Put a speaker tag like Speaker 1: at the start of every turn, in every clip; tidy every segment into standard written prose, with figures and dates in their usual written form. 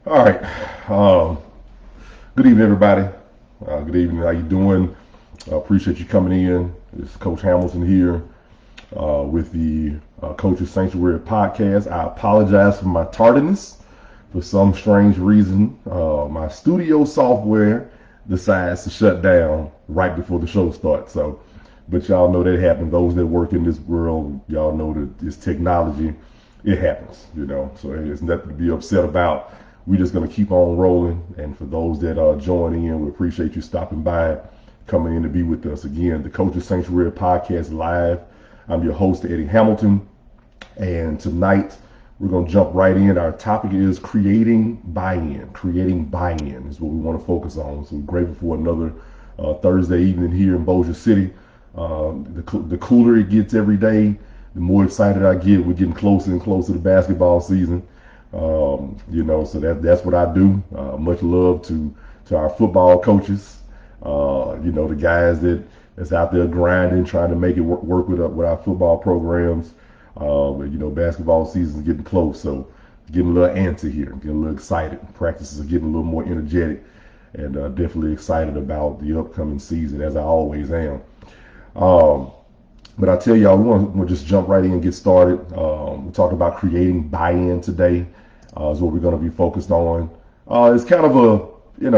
Speaker 1: All right. Good evening, everybody. Good evening. How you doing? Appreciate you coming in. It's Coach Hamilton here with the Coach's Sanctuary podcast. I apologize for my tardiness. For some strange reason, my studio software decides to shut down right before the show starts. But y'all know that happens. Those that work in this world, y'all know that it's technology. It happens. So it's nothing to be upset about. We're just going to keep on rolling. And for those that are joining in, we appreciate you stopping by, coming in to be with us. Again, the Coach's Sanctuary podcast live. I'm your host, Eddie Hamilton. And tonight, we're going to jump right in. Our topic is creating buy-in. Creating buy-in is what we want to focus on. So we're grateful for another Thursday evening here in Bossier City. The cooler it gets every day, the more excited I get. We're getting closer and closer to basketball season. So that's what I do. Much love to our football coaches. The guys that's out there grinding, trying to make it work with our football programs. Basketball season is getting close, so getting a little antsy here, getting a little excited. Practices are getting a little more energetic, and definitely excited about the upcoming season, as I always am. But I tell y'all, we'll just jump right in and get started. We're talking about creating buy-in today. Is what we're going to be focused on. It's kind of it's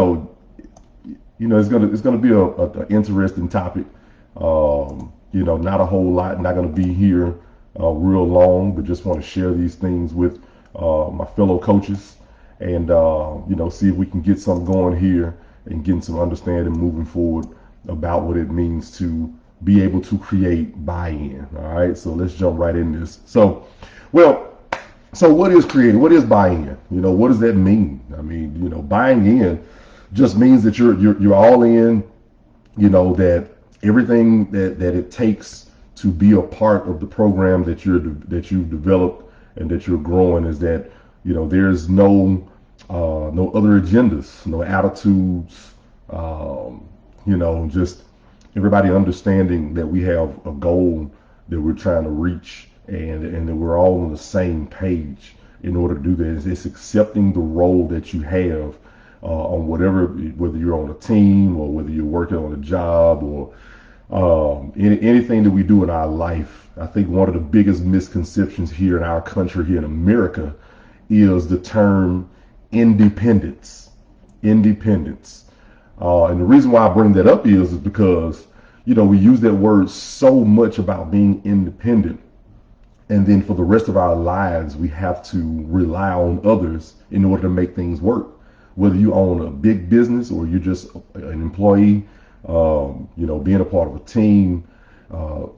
Speaker 1: gonna be a interesting topic. Not a whole lot. Not going to be here real long, but just want to share these things with my fellow coaches, and see if we can get something going here and getting some understanding moving forward about what it means to be able to create buy-in. All right, so let's jump right in this. So what is creating? What is buy-in? What does that mean? I mean, buying in just means that you're all in. That everything that it takes to be a part of the program that you've developed and that you're growing is that there's no other agendas, no attitudes. Just everybody understanding that we have a goal that we're trying to reach, and that we're all on the same page in order to do that. It's accepting the role that you have on whether you're on a team or whether you're working on a job or anything that we do in our life. I think one of the biggest misconceptions here in our country, here in America, is the term independence. Independence. And the reason why I bring that up is because, we use that word so much about being independent. And then for the rest of our lives, we have to rely on others in order to make things work. Whether you own a big business or you're just an employee, being a part of a team,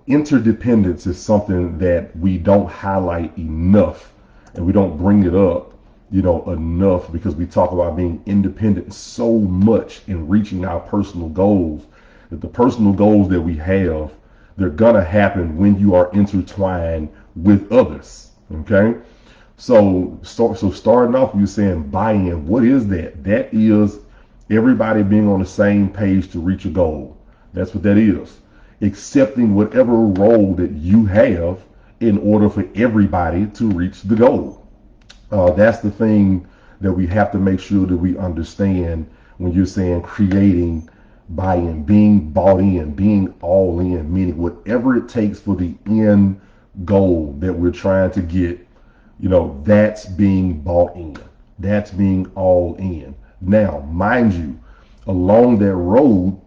Speaker 1: interdependence is something that we don't highlight enough, and we don't bring it up, enough, because we talk about being independent so much in reaching our personal goals, that the personal goals that we have, they're gonna happen when you are intertwined with others. Okay, so starting off, you're saying buy-in. What is that? That is everybody being on the same page to reach a goal. That's what that is. Accepting whatever role that you have in order for everybody to reach the goal. That's the thing that we have to make sure that we understand when you're saying creating buy-in, being bought in, being all in, meaning whatever it takes for the end goal that we're trying to get, that's being bought in. That's being all in. Now, mind you, along that road,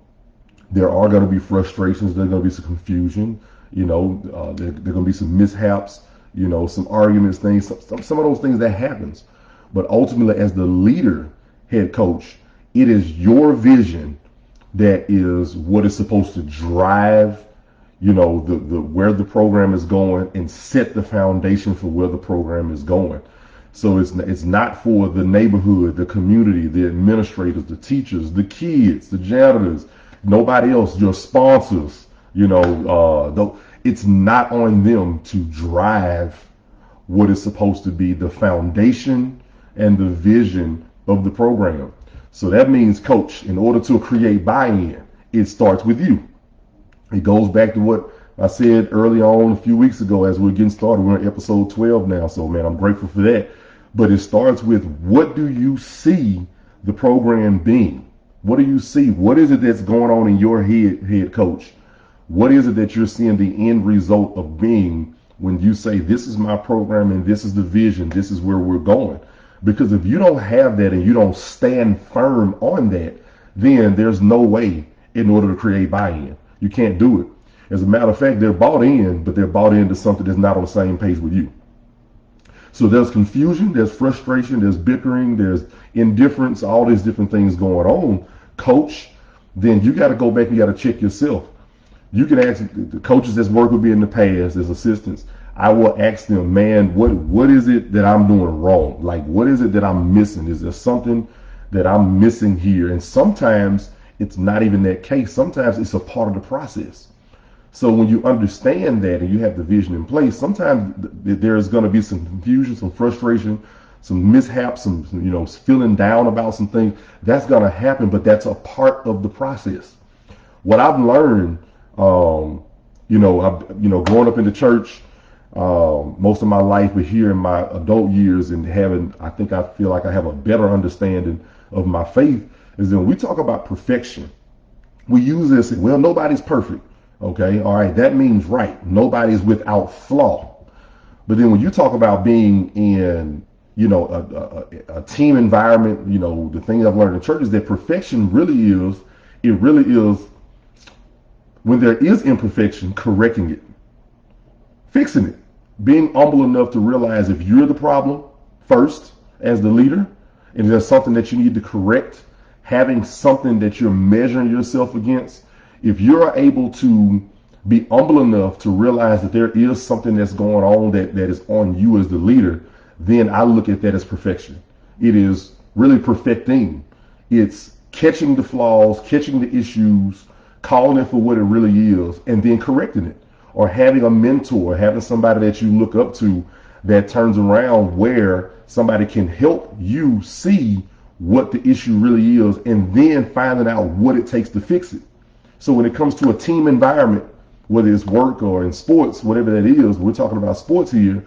Speaker 1: there are going to be frustrations. There's going to be some confusion. There are going to be some mishaps. Some arguments, things. Some of those things that happens. But ultimately, as the leader, head coach, it is your vision that is what is supposed to drive, the where the program is going and set the foundation for where the program is going. So it's not for the neighborhood, the community, the administrators, the teachers, the kids, the janitors, nobody else, your sponsors. It's not on them to drive what is supposed to be the foundation and the vision of the program. So that means, coach, in order to create buy-in, it starts with you. It goes back to what I said early on a few weeks ago as we we're getting started. We're on episode 12 now. So, man, I'm grateful for that. But it starts with, what do you see the program being? What do you see? What is it that's going on in your head coach? What is it that you're seeing the end result of being when you say, this is my program and this is the vision, this is where we're going? Because if you don't have that and you don't stand firm on that, then there's no way in order to create buy-in. You can't do it. As a matter of fact, they're bought in, but they're bought into something that's not on the same page with you. So there's confusion, there's frustration, there's bickering, there's indifference, all these different things going on, coach. Then you got to go back and you got to check yourself. You can ask the coaches that's worked with me in the past as assistants. I will ask them, man, what is it that I'm doing wrong? Like, what is it that I'm missing? Is there something that I'm missing here? And sometimes it's not even that case. Sometimes it's a part of the process. So when you understand that and you have the vision in place, sometimes there's going to be some confusion, some frustration, some mishaps, some feeling down about some things. That's going to happen, but that's a part of the process. What I've learned, growing up in the church most of my life, but here in my adult years and I feel like I have a better understanding of my faith, is that when we talk about perfection, we use this, well, nobody's perfect. Okay, all right, that means right. Nobody's without flaw. But then when you talk about being in, a team environment, the thing I've learned in church is that perfection really is when there is imperfection, correcting it, fixing it, being humble enough to realize if you're the problem first as the leader, and there's something that you need to correct, having something that you're measuring yourself against. If you're able to be humble enough to realize that there is something that's going on that is on you as the leader, then I look at that as perfection. It is really perfecting. It's catching the flaws, catching the issues, calling it for what it really is, and then correcting it. Or having a mentor, having somebody that you look up to that turns around where somebody can help you see what the issue really is, and then finding out what it takes to fix it. So when it comes to a team environment, whether it's work or in sports, whatever that is, we're talking about sports here,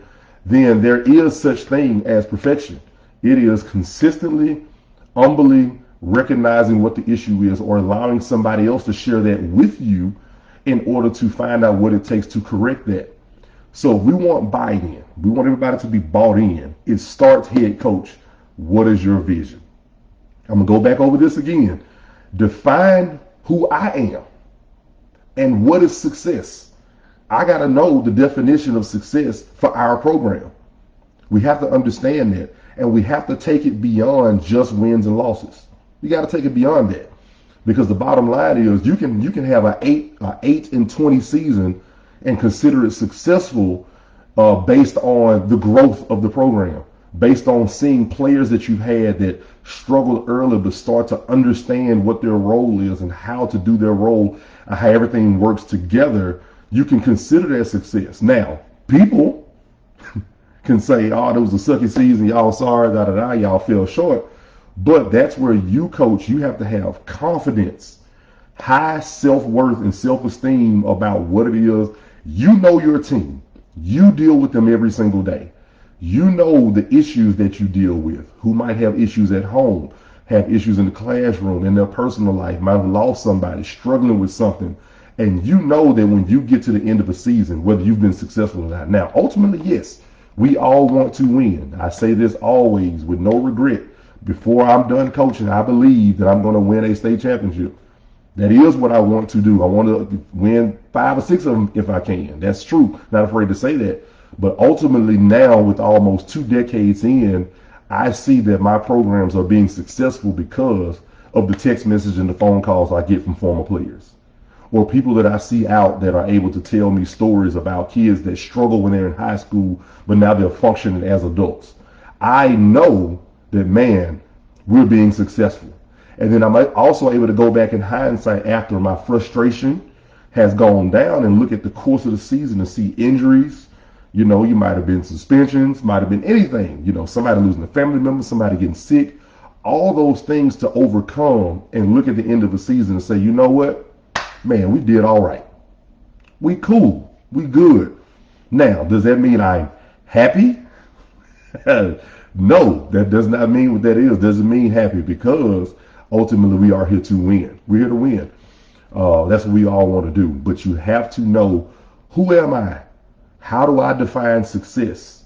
Speaker 1: then there is such thing as perfection. It is consistently, humbly recognizing what the issue is, or allowing somebody else to share that with you in order to find out what it takes to correct that. So if we want buy-in, we want everybody to be bought in, it starts, head coach, what is your vision? I'm going to go back over this again. Define who I am and what is success. I got to know the definition of success for our program. We have to understand that, and we have to take it beyond just wins and losses. You got to take it beyond that, because the bottom line is you can have an 8-20 season and consider it successful based on the growth of the program, based on seeing players that you've had that struggled early but start to understand what their role is and how to do their role and how everything works together. You can consider that success. Now, people can say, oh, that was a sucky season, y'all sorry, y'all fell short. But that's where you, coach, you have to have confidence, high self-worth and self-esteem about what it is. You know your team. You deal with them every single day. You know the issues that you deal with, who might have issues at home, have issues in the classroom, in their personal life, might have lost somebody, struggling with something. And you know that when you get to the end of a season, whether you've been successful or not. Now, ultimately, yes, we all want to win. I say this always with no regret. Before I'm done coaching, I believe that I'm going to win a state championship. That is what I want to do. I want to win 5 or 6 of them if I can. That's true. Not afraid to say that. But ultimately now, with almost 2 decades in, I see that my programs are being successful because of the text message and the phone calls I get from former players, or people that I see out that are able to tell me stories about kids that struggle when they're in high school, but now they're functioning as adults. I know that, man, we're being successful. And then I'm also able to go back in hindsight after my frustration has gone down and look at the course of the season and see injuries. You might have been suspensions, might have been anything. Somebody losing a family member, somebody getting sick. All those things to overcome and look at the end of the season and say, you know what? Man, we did all right. We cool. We good. Now, does that mean I'm happy? No, that does not mean what that is. Doesn't mean happy, because ultimately we are here to win. We're here to win. That's what we all want to do. But you have to know, who am I? How do I define success?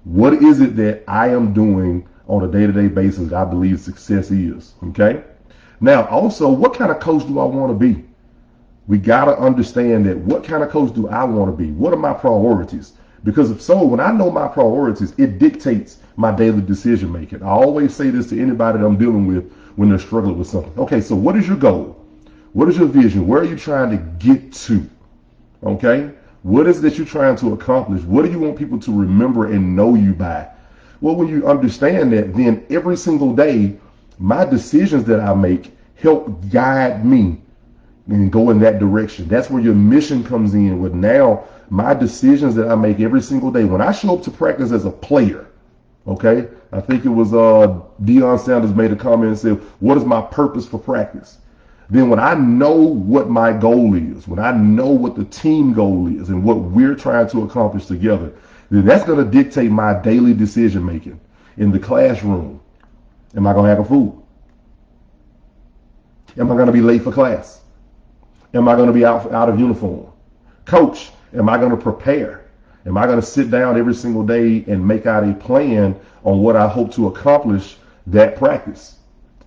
Speaker 1: What is it that I am doing on a day-to-day basis that I believe success is? Okay. Now, also, what kind of coach do I want to be? We got to understand that, what kind of coach do I want to be? What are my priorities? Because if so, when I know my priorities, it dictates my daily decision making. I always say this to anybody that I'm dealing with when they're struggling with something. Okay, so what is your goal? What is your vision? Where are you trying to get to? Okay? What is it that you're trying to accomplish? What do you want people to remember and know you by? Well, when you understand that, then every single day, my decisions that I make help guide me and go in that direction. That's where your mission comes in. With now, my decisions that I make every single day, when I show up to practice as a player, okay, I think it was Deion Sanders made a comment and said, what is my purpose for practice? Then when I know what my goal is, when I know what the team goal is and what we're trying to accomplish together, then that's going to dictate my daily decision making. In the classroom, am I going to act a fool? Am I going to be late for class? Am I going to be out of uniform? Coach, am I going to prepare? Am I going to sit down every single day and make out a plan on what I hope to accomplish that practice?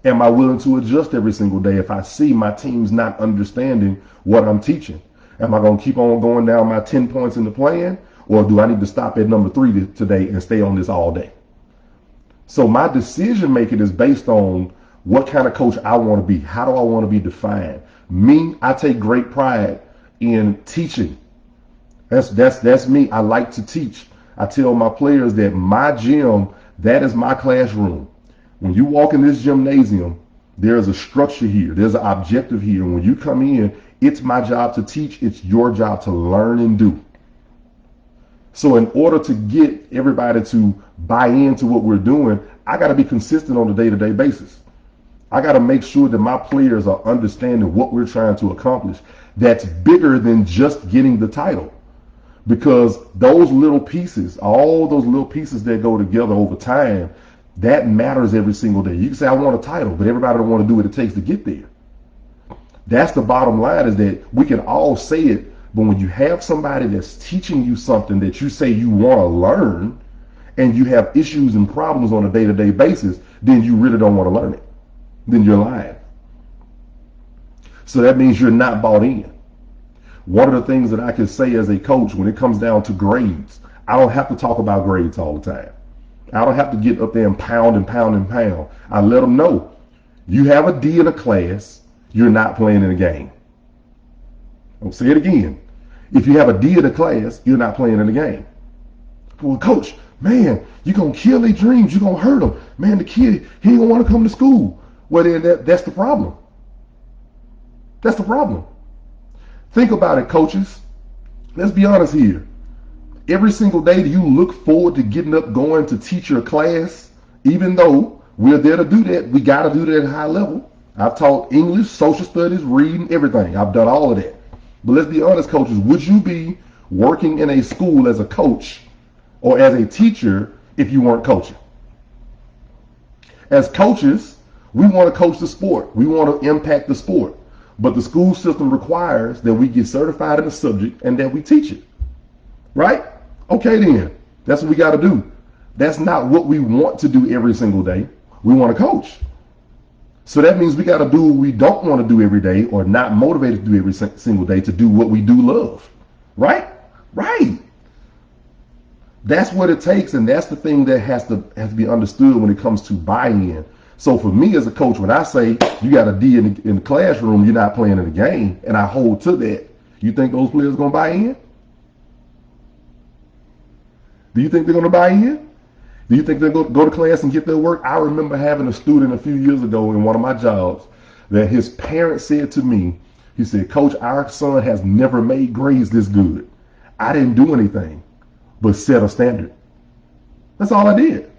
Speaker 1: Am I willing to adjust every single day if I see my team's not understanding what I'm teaching? Am I going to keep on going down my 10 points in the plan, or do I need to stop at number 3 today and stay on this all day? So my decision making is based on what kind of coach I want to be. How do I want to be defined? Me, I take great pride in teaching. That's me. I like to teach. I tell my players that my gym, that is my classroom. When you walk in this gymnasium, there's a structure here. There's an objective here. When you come in, it's my job to teach. It's your job to learn and do. So in order to get everybody to buy into what we're doing, I got to be consistent on a day-to-day basis. I got to make sure that my players are understanding what we're trying to accomplish. That's bigger than just getting the title. Because those little pieces, all those little pieces that go together over time, that matters every single day. You can say, I want a title, but everybody don't want to do what it takes to get there. That's the bottom line, is that we can all say it, but when you have somebody that's teaching you something that you say you want to learn, and you have issues and problems on a day-to-day basis, then you really don't want to learn it. Then you're lying. So that means you're not bought in. One of the things that I can say as a coach, when it comes down to grades, I don't have to talk about grades all the time. I don't have to get up there and pound and pound and pound. I let them know, you have a D in a class, you're not playing in a game. I'll say it again. If you have a D in a class, you're not playing in a game. Well, coach, man, you're going to kill their dreams. You're going to hurt them. Man, the kid, he ain't going to want to come to school. Well, then that's the problem. That's the problem. Think about it, coaches. Let's be honest here. Every single day, do you look forward to getting up, going to teach your class? Even though we're there to do that, we got to do that at a high level. I've taught English, social studies, reading, everything. I've done all of that. But let's be honest, coaches. Would you be working in a school as a coach or as a teacher if you weren't coaching? As coaches, we want to coach the sport. We want to impact the sport. But the school system requires that we get certified in the subject and that we teach it. Right? Okay then. That's what we got to do. That's not what we want to do every single day. We want to coach. So that means we got to do what we don't want to do every day, or not motivated to do every single day, to do what we do love. Right? Right. That's what it takes, and that's the thing that has to be understood when it comes to buy-in. So for me as a coach, when I say you got a D in the classroom, you're not playing in the game, and I hold to that, you think those players are going to buy in? Do you think they're going to buy in? Do you think they're going to go to class and get their work? I remember having a student a few years ago in one of my jobs that his parents said to me, he said, Coach, our son has never made grades this good. I didn't do anything but set a standard. That's all I did.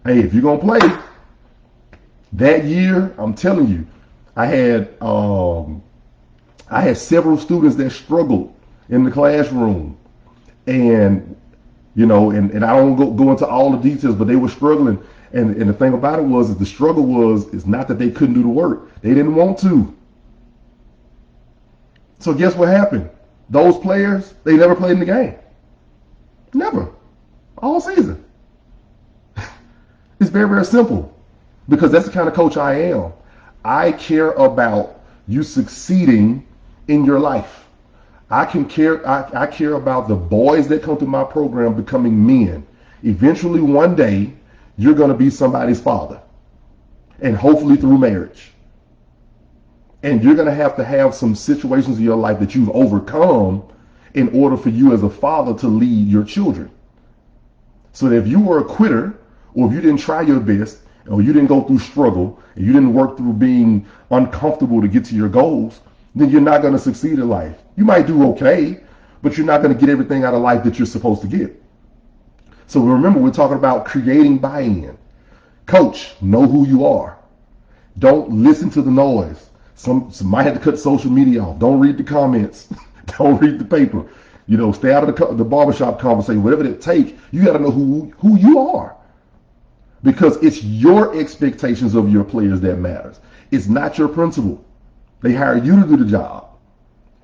Speaker 1: Hey, if you're going to play, that year, I'm telling you, I had several students that struggled in the classroom, and And I don't go into all the details, but they were struggling. And the thing about it was, the struggle is not that they couldn't do the work. They didn't want to. So guess what happened? Those players, they never played in the game. Never. All season. It's very, very simple, because that's the kind of coach I am. I care about you succeeding in your life. I care about the boys that come through my program becoming men. Eventually, one day, you're going to be somebody's father, and hopefully through marriage. And you're going to have some situations in your life that you've overcome in order for you as a father to lead your children. So that if you were a quitter, or if you didn't try your best, or you didn't go through struggle, and you didn't work through being uncomfortable to get to your goals, then you're not going to succeed in life. You might do okay, but you're not going to get everything out of life that you're supposed to get. So remember, we're talking about creating buy-in. Coach, know who you are. Don't listen to the noise. Some might have to cut social media off. Don't read the comments. Don't read the paper. Stay out of the barbershop conversation. Whatever it takes, you got to know who you are. Because it's your expectations of your players that matters. It's not your principal. They hire you to do the job.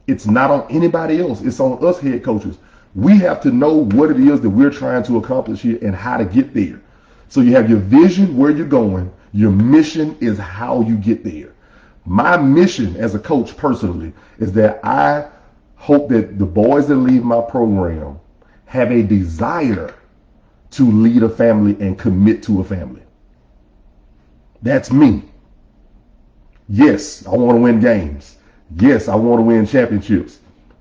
Speaker 1: It's not on anybody else. It's on us head coaches. We have to know what it is that we're trying to accomplish here and how to get there. So you have your vision, where you're going. Your mission is how you get there. My mission as a coach personally is that I hope that the boys that leave my program have a desire to lead a family and commit to a family. That's me. Yes, I want to win games. Yes, I want to win championships.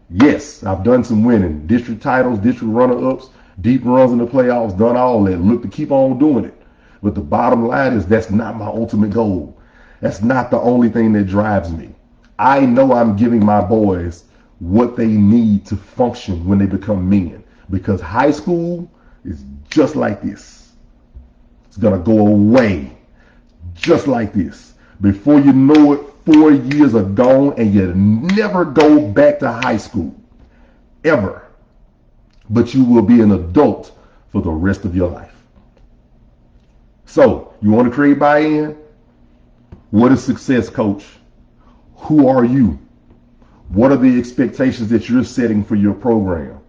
Speaker 1: Yes, I've done some winning. District titles, district runner-ups, deep runs in the playoffs, done all that. Look to keep on doing it. But the bottom line is that's not my ultimate goal. That's not the only thing that drives me. I know I'm giving my boys what they need to function when they become men. Because high school is just like this. It's going to go away just like this. Before you know it, 4 years are gone and you never go back to high school. Ever. But you will be an adult for the rest of your life. So, you want to create buy-in? What is success, coach? Who are you? What are the expectations that you're setting for your program?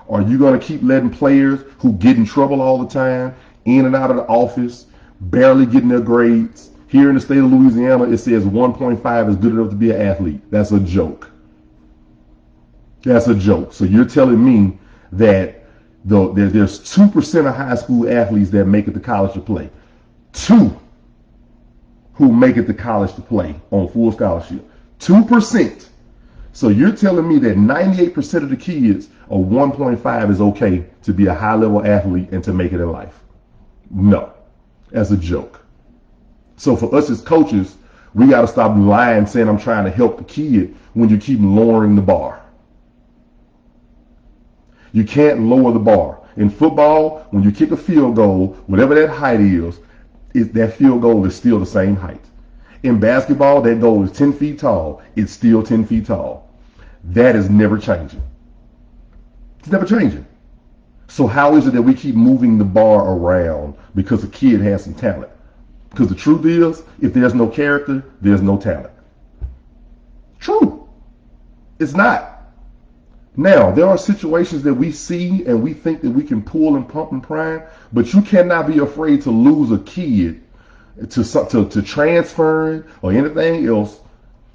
Speaker 1: Are you going to keep letting players who get in trouble all the time, in and out of the office, barely getting their grades? Here in the state of Louisiana, it says 1.5 is good enough to be an athlete. That's a joke. That's a joke. So you're telling me that there's 2% of high school athletes that make it to college to play. 2 who make it to college to play on full scholarship. 2%. So you're telling me that 98% of the kids, a 1.5 is okay to be a high-level athlete and to make it in life? No. That's a joke. So for us as coaches, we got to stop lying saying I'm trying to help the kid when you keep lowering the bar. You can't lower the bar. In football, when you kick a field goal, whatever that height is, that field goal is still the same height. In basketball, that goal is 10 feet tall. It's still 10 feet tall. That is never changing. It's never changing. So how is it that we keep moving the bar around because a kid has some talent? Because the truth is, if there's no character, there's no talent. True. It's not. Now, there are situations that we see and we think that we can pull and pump and prime, but you cannot be afraid to lose a kid to transferring or anything else.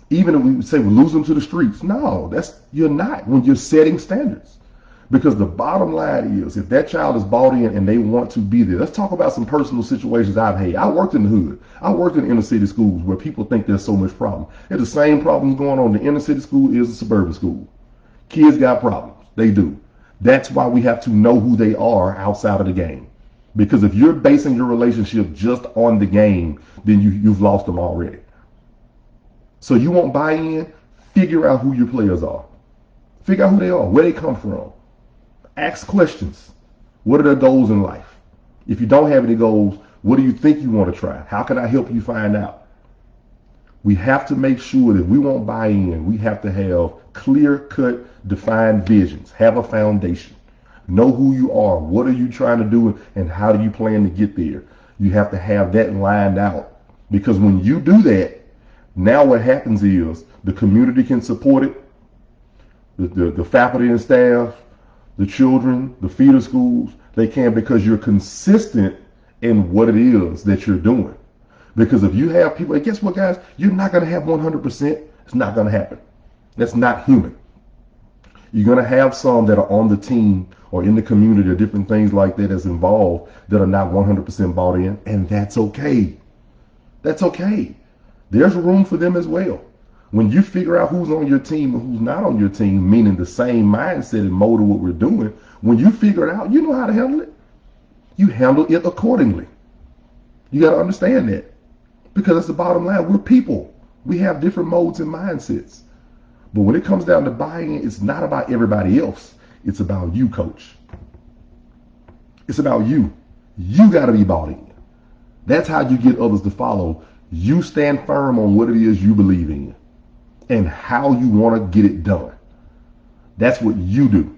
Speaker 1: Even if we say we lose them to the streets. No, you're not when you're setting standards. Because the bottom line is, if that child is bought in and they want to be there, let's talk about some personal situations I've had. I worked in the hood. I worked in inner city schools where people think there's so much problem. There's the same problems going on in the inner city school as the suburban school. Kids got problems. They do. That's why we have to know who they are outside of the game. Because if you're basing your relationship just on the game, then you've lost them already. So you want buy-in? Figure out who your players are. Figure out who they are, where they come from. Ask questions. What are their goals in life? If you don't have any goals, what do you think you want to try? How can I help you find out? We have to make sure that we want buy-in. We have to have clear-cut, defined visions. Have a foundation. Know who you are. What are you trying to do, and how do you plan to get there? You have to have that lined out, because when you do that, now what happens is the community can support it, the faculty and staff, the children, the feeder schools, they can, because you're consistent in what it is that you're doing. Because if you have people, and guess what, guys? You're not going to have 100%. It's not going to happen. That's not human. You're going to have some that are on the team or in the community or different things like that that's involved that are not 100% bought in, and that's okay. That's okay. There's room for them as well. When you figure out who's on your team and who's not on your team, meaning the same mindset and mode of what we're doing, when you figure it out, you know how to handle it. You handle it accordingly. You got to understand that, because that's the bottom line. We're people. We have different modes and mindsets. But when it comes down to buying, it's not about everybody else. It's about you, coach. It's about you. You got to be bought in. That's how you get others to follow. You stand firm on what it is you believe in and how you want to get it done. That's what you do.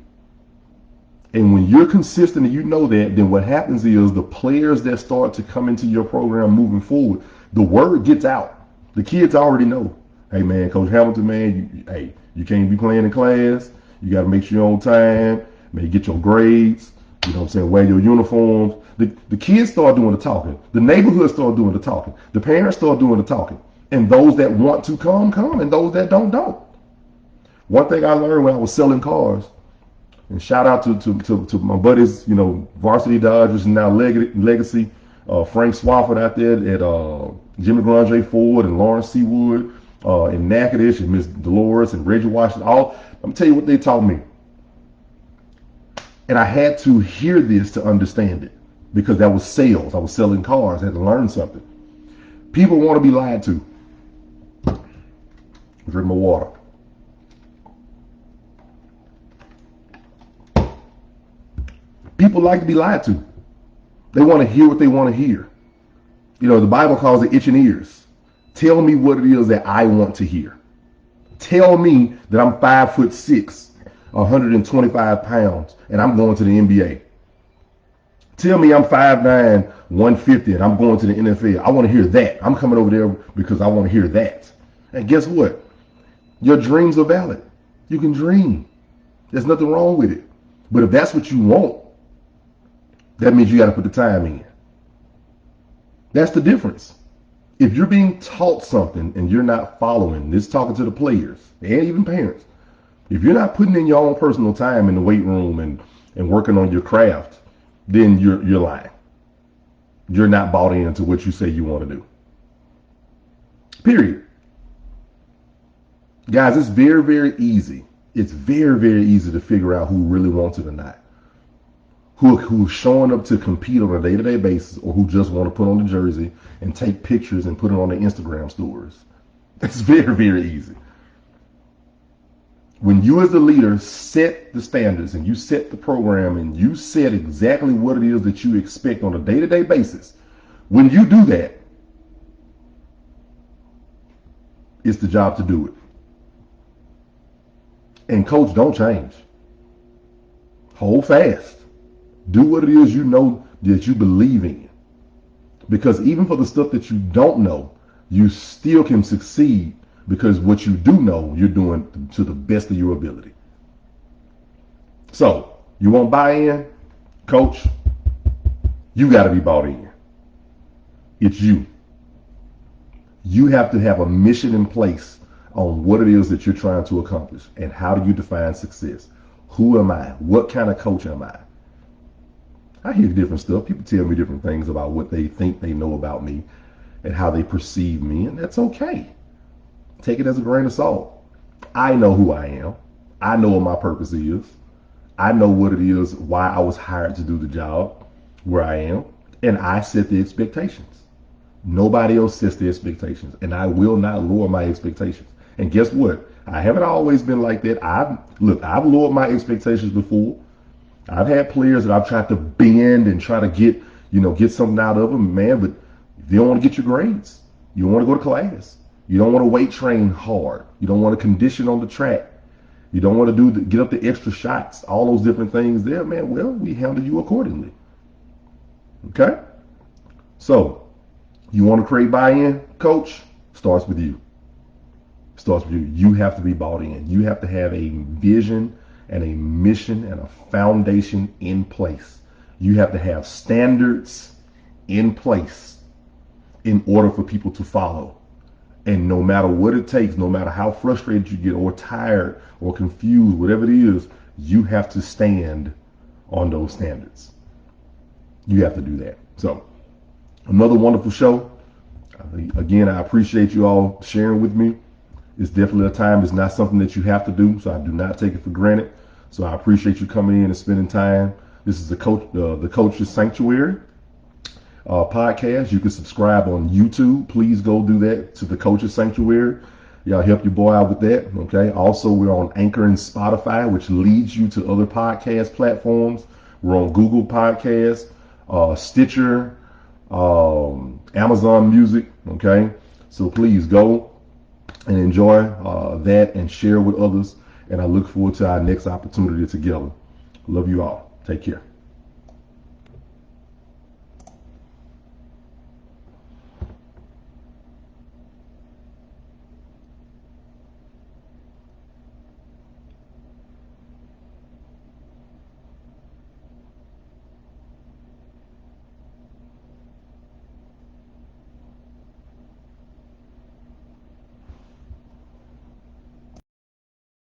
Speaker 1: And when you're consistent and you know that, then what happens is the players that start to come into your program moving forward, the word gets out. The kids already know. Hey, man, Coach Hamilton, man, you can't be playing in class. You got to make sure you're on time. Man, get your grades. You know what I'm saying? Wear your uniforms. The kids start doing the talking. The neighborhood start doing the talking. The parents start doing the talking. And those that want to come, and those that don't. One thing I learned when I was selling cars, and shout out to my buddies, you know, Varsity Dodgers and now Legacy, Frank Swafford out there at Jimmy Grande Ford and Lawrence Seawood, and Natchitoches and Miss Dolores and Reggie Washington. I'm gonna tell you what they taught me. And I had to hear this to understand it, because that was sales. I was selling cars. I had to learn something. People want to be lied to. Drink my water. People like to be lied to. They want to hear what they want to hear. You know, the Bible calls it itching ears. Tell me what it is that I want to hear. Tell me that I'm 5'6", 125 pounds, and I'm going to the NBA. Tell me I'm 5'9", 150, and I'm going to the NFL. I want to hear that. I'm coming over there because I want to hear that. And guess what? Your dreams are valid. You can dream. There's nothing wrong with it. But if that's what you want, that means you got to put the time in. That's the difference. If you're being taught something and you're not following, this talking to the players and even parents, if you're not putting in your own personal time in the weight room and working on your craft, then you're lying. You're not bought into what you say you want to do. Period. Guys, it's very, very easy. It's very, very easy to figure out who really wants it or not. Who's showing up to compete on a day-to-day basis, or who just want to put on the jersey and take pictures and put it on their Instagram stories. It's very, very easy. When you as the leader set the standards and you set the program and you set exactly what it is that you expect on a day-to-day basis, when you do that, it's the job to do it. And coach, don't change. Hold fast. Do what it is you know that you believe in. Because even for the stuff that you don't know, you still can succeed, because what you do know, you're doing to the best of your ability. So, you want buy-in? Coach, you got to be bought in. It's you. You have to have a mission in place on what it is that you're trying to accomplish, and how do you define success. Who am I? What kind of coach am I? I hear different stuff. People tell me different things about what they think they know about me and how they perceive me, and that's okay. Take it as a grain of salt. I know who I am. I know what my purpose is. I know what it is, why I was hired to do the job where I am, and I set the expectations. Nobody else sets the expectations, and I will not lower my expectations. And guess what? I haven't always been like that. I've lowered my expectations before. I've had players that I've tried to bend and try to get something out of them, man, but you don't want to get your grades. You don't want to go to class. You don't want to weight train hard. You don't want to condition on the track. You don't want to get up the extra shots, all those different things there, man. Well, we handle you accordingly. Okay? So, you want to create buy-in, coach? Starts with you. Starts with you. You have to be bought in. You have to have a vision and a mission and a foundation in place. You have to have standards in place in order for people to follow. And no matter what it takes, no matter how frustrated you get or tired or confused, whatever it is, you have to stand on those standards. You have to do that. So, another wonderful show. Again, I appreciate you all sharing with me. It's definitely a time. It's not something that you have to do, so I do not take it for granted. So I appreciate you coming in and spending time. This is the Coach's Sanctuary podcast. You can subscribe on YouTube. Please go do that to the Coach's Sanctuary. Y'all help your boy out with that. Okay. Also, we're on Anchor and Spotify, which leads you to other podcast platforms. We're on Google Podcasts, Stitcher, Amazon Music. Okay. So please go and enjoy that and share with others. And I look forward to our next opportunity together. Love you all. Take care.